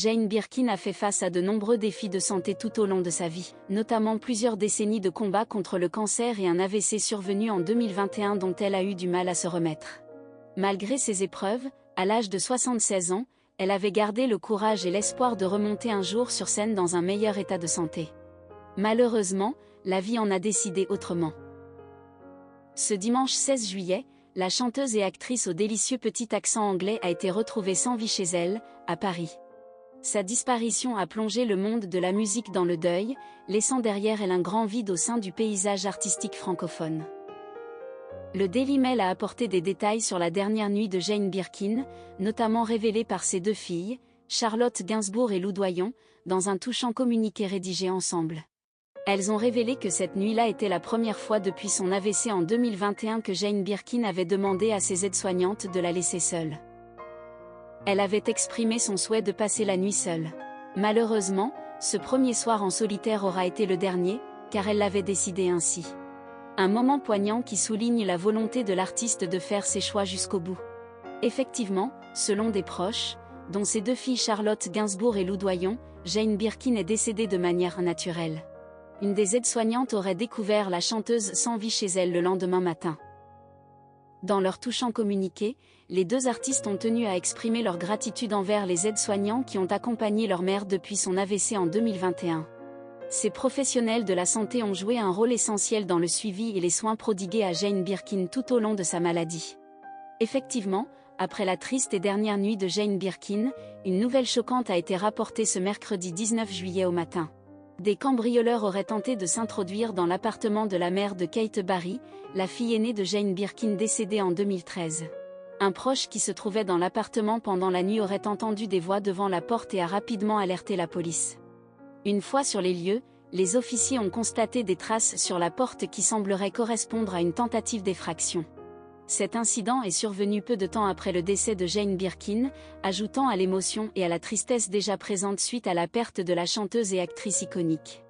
Jane Birkin a fait face à de nombreux défis de santé tout au long de sa vie, notamment plusieurs décennies de combat contre le cancer et un AVC survenu en 2021 dont elle a eu du mal à se remettre. Malgré ces épreuves, à l'âge de 76 ans, elle avait gardé le courage et l'espoir de remonter un jour sur scène dans un meilleur état de santé. Malheureusement, la vie en a décidé autrement. Ce dimanche 16 juillet, la chanteuse et actrice au délicieux petit accent anglais a été retrouvée sans vie chez elle, à Paris. Sa disparition a plongé le monde de la musique dans le deuil, laissant derrière elle un grand vide au sein du paysage artistique francophone. Le Daily Mail a apporté des détails sur la dernière nuit de Jane Birkin, notamment révélés par ses deux filles, Charlotte Gainsbourg et Lou Doyon, dans un touchant communiqué rédigé ensemble. Elles ont révélé que cette nuit-là était la première fois depuis son AVC en 2021 que Jane Birkin avait demandé à ses aides-soignantes de la laisser seule. Elle avait exprimé son souhait de passer la nuit seule. Malheureusement, ce premier soir en solitaire aura été le dernier, car elle l'avait décidé ainsi. Un moment poignant qui souligne la volonté de l'artiste de faire ses choix jusqu'au bout. Effectivement, selon des proches, dont ses deux filles Charlotte Gainsbourg et Lou Doyon, Jane Birkin est décédée de manière naturelle. Une des aides-soignantes aurait découvert la chanteuse sans vie chez elle le lendemain matin. Dans leur touchant communiqué, les deux artistes ont tenu à exprimer leur gratitude envers les aides-soignants qui ont accompagné leur mère depuis son AVC en 2021. Ces professionnels de la santé ont joué un rôle essentiel dans le suivi et les soins prodigués à Jane Birkin tout au long de sa maladie. Effectivement, après la triste et dernière nuit de Jane Birkin, une nouvelle choquante a été rapportée ce mercredi 19 juillet au matin. Des cambrioleurs auraient tenté de s'introduire dans l'appartement de la mère de Kate Barry, la fille aînée de Jane Birkin décédée en 2013. Un proche qui se trouvait dans l'appartement pendant la nuit aurait entendu des voix devant la porte et a rapidement alerté la police. Une fois sur les lieux, les officiers ont constaté des traces sur la porte qui sembleraient correspondre à une tentative d'effraction. Cet incident est survenu peu de temps après le décès de Jane Birkin, ajoutant à l'émotion et à la tristesse déjà présente suite à la perte de la chanteuse et actrice iconique.